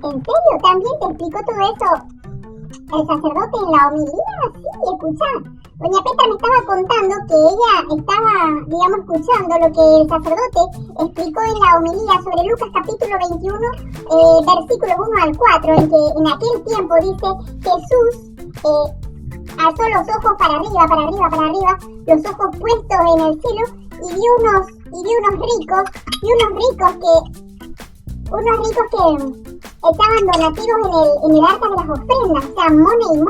¿En serio? ¿También te explicó todo eso el sacerdote en la homilía? Sí, escuchá. Doña Petra me estaba contando que ella estaba, escuchando lo que el sacerdote explicó en la homilía sobre Lucas capítulo 21, versículos 1 al 4, en que en aquel tiempo dice: Jesús alzó los ojos para arriba, los ojos puestos en el cielo, y vio unos ricos que estaban donativos en el arca de las ofrendas, o sea, money.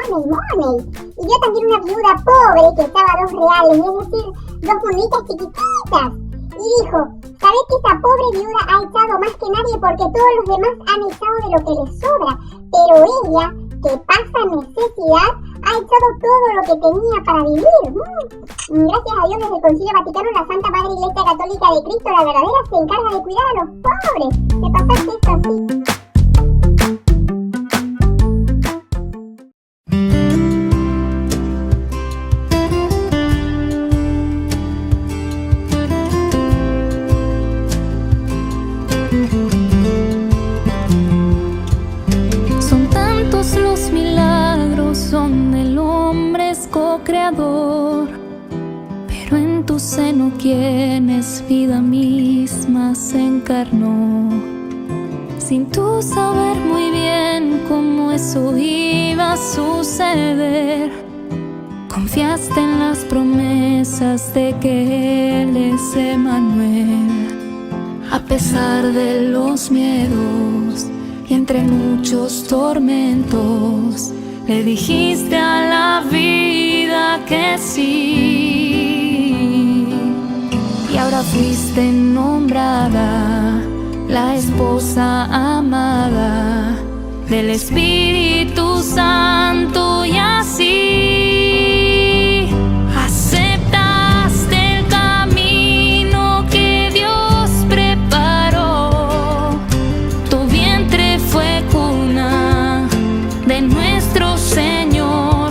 Y vio también una viuda pobre que estaba a 2 reales, es decir, 2 moneditas chiquititas. Y dijo: ¿sabés que esa pobre viuda ha echado más que nadie porque todos los demás han echado de lo que les sobra? Pero ella, que pasa necesidad, ha echado todo lo que tenía para vivir. Gracias a Dios, desde el Concilio Vaticano, la Santa Madre Iglesia Católica de Cristo, la verdadera, se encarga de cuidar a los pobres. ¿Te pasaste esto así? Son tantos los milagros donde el hombre es co-creador, pero en tu seno quien es vida misma se encarnó. Sin tú saber muy bien cómo eso iba a suceder, confiaste en las promesas de que Él es Emmanuel. A pesar de los miedos y entre muchos tormentos, le dijiste a la vida que sí. Y ahora fuiste nombrada la esposa amada del Espíritu Santo, y así aceptaste el camino que Dios preparó. Tu vientre fue cuna de nuestro Señor.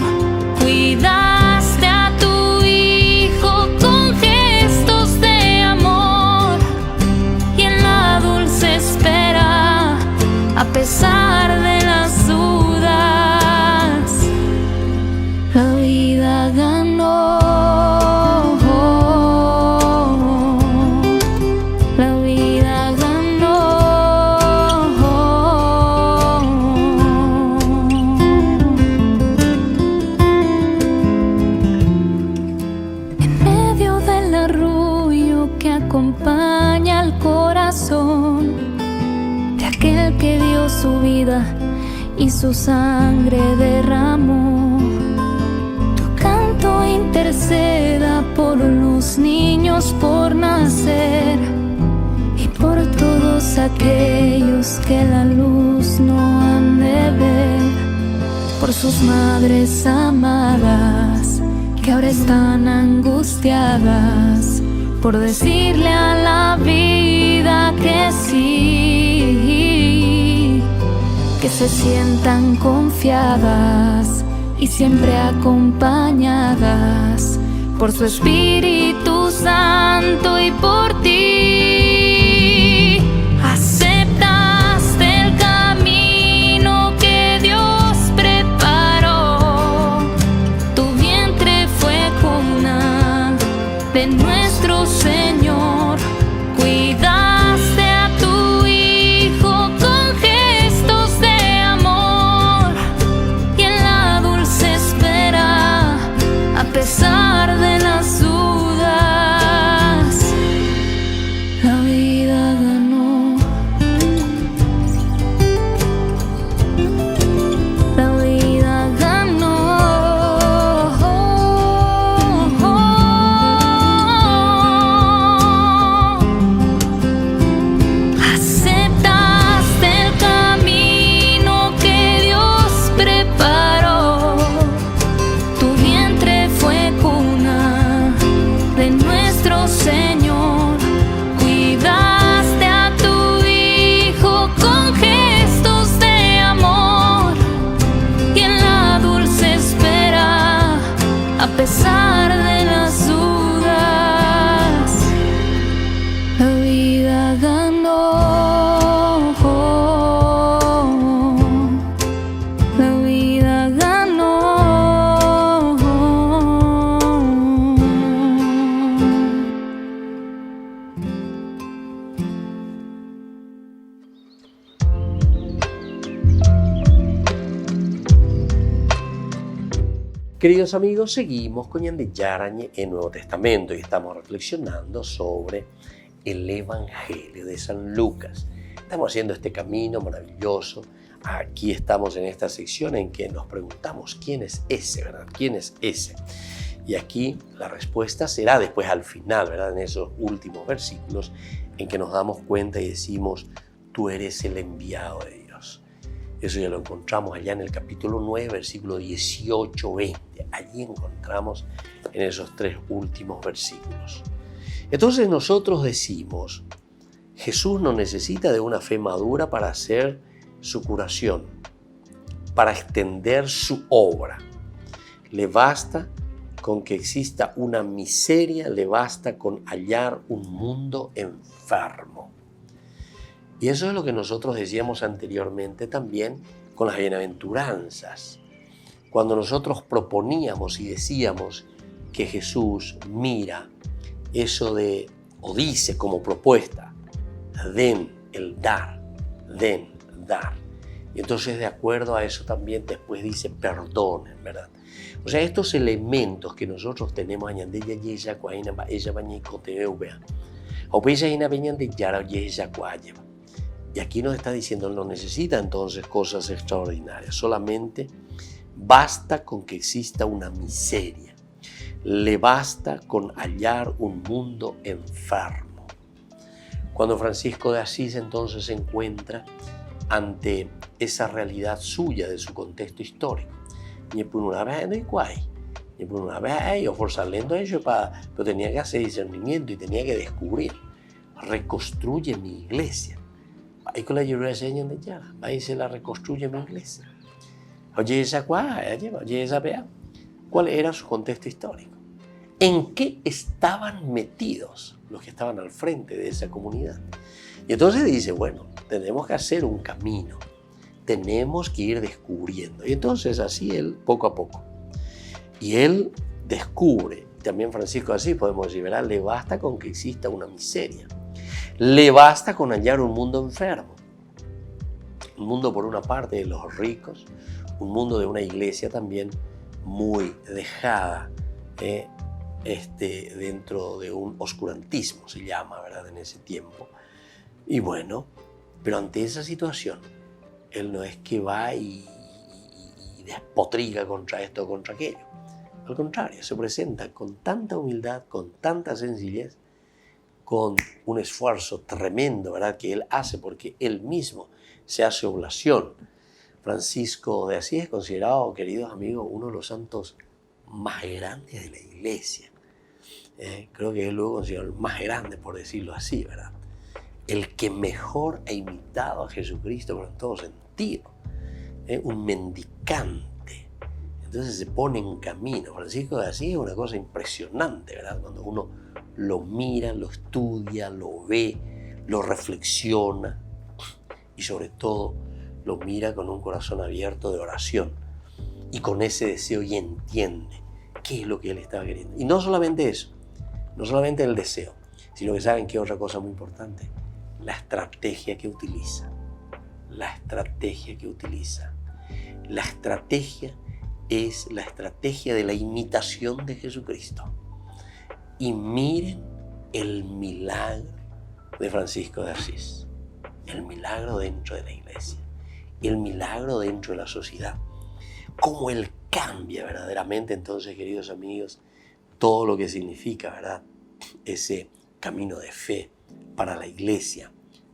Cuidaste a tu Hijo con gestos de amor, y en la dulce espera acompaña al corazón de aquel que dio su vida y su sangre derramó. Tu canto interceda por los niños por nacer y por todos aquellos que la luz no han de ver, por sus madres amadas que ahora están angustiadas por decirle a la vida que sí, que se sientan confiadas y siempre acompañadas por su Espíritu Santo y por ti. Aceptaste el camino que Dios preparó, tu vientre fue cuna de nuestro Señor, cuidaste a tu Hijo con gestos de amor y en la dulce espera, a pesar de las dudas, la vida ganó. La vida ganó. Aceptaste el camino que Dios preparó, tu vientre fue cuna de nuestro Señor, cuidaste a tu Hijo con gestos de amor y en la dulce espera, a pesar de las dudas, la vida ganó. La vida ganó. Queridos amigos, seguimos con Ñande Yarañe en Nuevo Testamento y estamos reflexionando sobre el Evangelio de San Lucas. Estamos haciendo este camino maravilloso. Aquí estamos en esta sección en que nos preguntamos quién es ese, ¿verdad? ¿Quién es ese? Y aquí la respuesta será después al final, ¿verdad? En esos últimos versículos en que nos damos cuenta y decimos, tú eres el enviado de Dios. Eso ya lo encontramos allá en el capítulo 9, versículo 18-20. Allí encontramos en esos tres últimos versículos. Entonces nosotros decimos, Jesús no necesita de una fe madura para hacer su curación, para extender su obra. Le basta con que exista una miseria, le basta con hallar un mundo enfermo. Y eso es lo que nosotros decíamos anteriormente también con las bienaventuranzas. Cuando nosotros proponíamos y decíamos que Jesús mira eso de, o dice como propuesta, den el dar, den, dar. Y entonces de acuerdo a eso también después dice perdonen, ¿verdad? O sea, estos elementos que nosotros tenemos añandella yella cuaina ella bañicoteubea o bella ina de yara yella cuayeva. Y aquí nos está diciendo, no necesita entonces cosas extraordinarias, solamente basta con que exista una miseria, le basta con hallar un mundo enfermo. Cuando Francisco de Asís entonces se encuentra ante esa realidad suya de su contexto histórico, pero tenía que hacer discernimiento y tenía que descubrir, reconstruye mi iglesia. Ahí con la lluvia enseñan de ya, ahí se la reconstruye mi iglesia. Oye, esa vea, ¿cuál era su contexto histórico? ¿En qué estaban metidos los que estaban al frente de esa comunidad? Y entonces dice, bueno, tenemos que hacer un camino, tenemos que ir descubriendo. Y entonces así él, poco a poco. Y él descubre, también Francisco así podemos decir, ¿verdad? Le basta con que exista una miseria. Le basta con hallar un mundo enfermo. Un mundo por una parte de los ricos, un mundo de una iglesia también muy dejada dentro de un oscurantismo, se llama, ¿verdad?, en ese tiempo. Y bueno, pero ante esa situación, él no es que va y despotriga contra esto o contra aquello. Al contrario, se presenta con tanta humildad, con tanta sencillez, con un esfuerzo tremendo, ¿verdad?, que él hace porque él mismo se hace oblación. Francisco de Asís es considerado, queridos amigos, uno de los santos más grandes de la Iglesia. Creo que es luego considerado el más grande, por decirlo así, ¿verdad? El que mejor ha imitado a Jesucristo, pero en todo sentido. Un mendicante. Entonces se pone en camino. Francisco de Asís es una cosa impresionante, ¿verdad? Cuando uno lo mira, lo estudia, lo ve, lo reflexiona y sobre todo lo mira con un corazón abierto de oración y con ese deseo y entiende qué es lo que él estaba queriendo. Y no solamente eso, no solamente el deseo, sino que saben que otra cosa muy importante, la estrategia que utiliza. La estrategia que utiliza. La estrategia es la estrategia de la imitación de Jesucristo. Y miren el milagro de Francisco de Asís. El milagro dentro de la iglesia. El milagro dentro de la sociedad. Cómo él cambia verdaderamente, entonces, queridos amigos, todo lo que significa, ¿verdad?, ese camino de fe para la iglesia,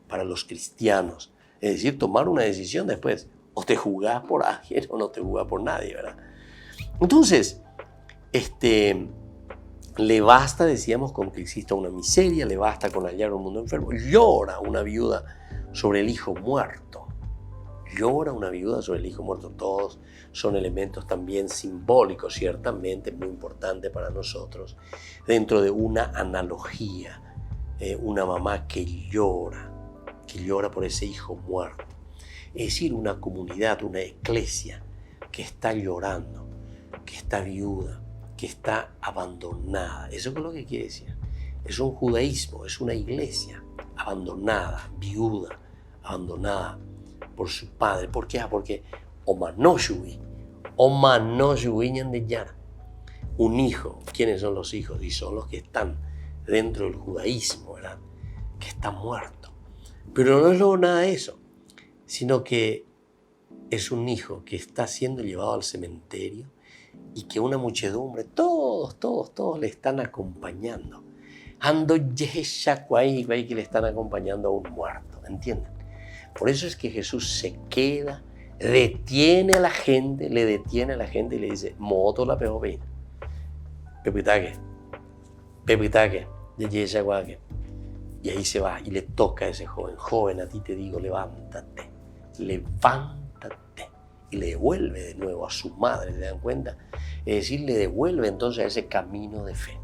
para los cristianos. Es decir, tomar una decisión después. O te jugás por alguien o no te jugás por nadie, ¿verdad? Entonces, le basta, decíamos, con que exista una miseria, le basta con hallar un mundo enfermo. Llora una viuda sobre el hijo muerto. Llora una viuda sobre el hijo muerto. Todos son elementos también simbólicos, ciertamente, muy importantes para nosotros, dentro de una analogía. Una mamá que llora por ese hijo muerto. Es decir, una comunidad, una iglesia que está llorando, que está viuda, que está abandonada. Eso es lo que quiere decir. Es un judaísmo, es una iglesia abandonada, viuda, abandonada por su padre. ¿Por qué? Porque un hijo. ¿Quiénes son los hijos? Y son los que están dentro del judaísmo, ¿verdad?, que está muerto. Pero no es luego nada de eso, sino que es un hijo que está siendo llevado al cementerio y que una muchedumbre, todos le están acompañando. Ando yeshakwai, que le están acompañando a un muerto, ¿entienden? Por eso es que Jesús se queda, detiene a la gente y le dice, moto la peopina, pepitaque, yeshakwake. Y ahí se va y le toca a ese joven, a ti te digo, levántate. Y le devuelve de nuevo a su madre, ¿se dan cuenta? Es decir, le devuelve entonces a ese camino de fe.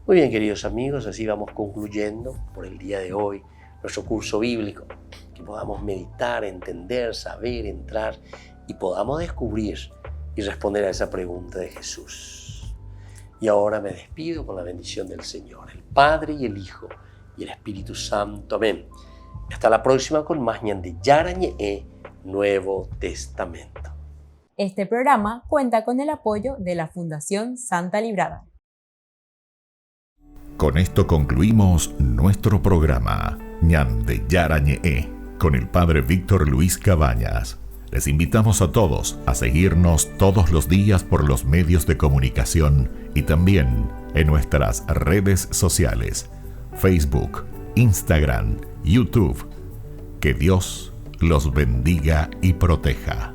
Muy bien, queridos amigos, así vamos concluyendo por el día de hoy nuestro curso bíblico, que podamos meditar, entender, saber, entrar y podamos descubrir y responder a esa pregunta de Jesús. Y ahora me despido con la bendición del Señor, el Padre y el Hijo y el Espíritu Santo. Amén. Hasta la próxima con más ñande Yarañe Nuevo Testamento. Este programa cuenta con el apoyo de la Fundación Santa Librada. Con esto concluimos nuestro programa ñande Yarañe con el Padre Víctor Luis Cabañas. Les invitamos a todos a seguirnos todos los días por los medios de comunicación y también en nuestras redes sociales, Facebook, Instagram, YouTube. Que Dios los bendiga y proteja.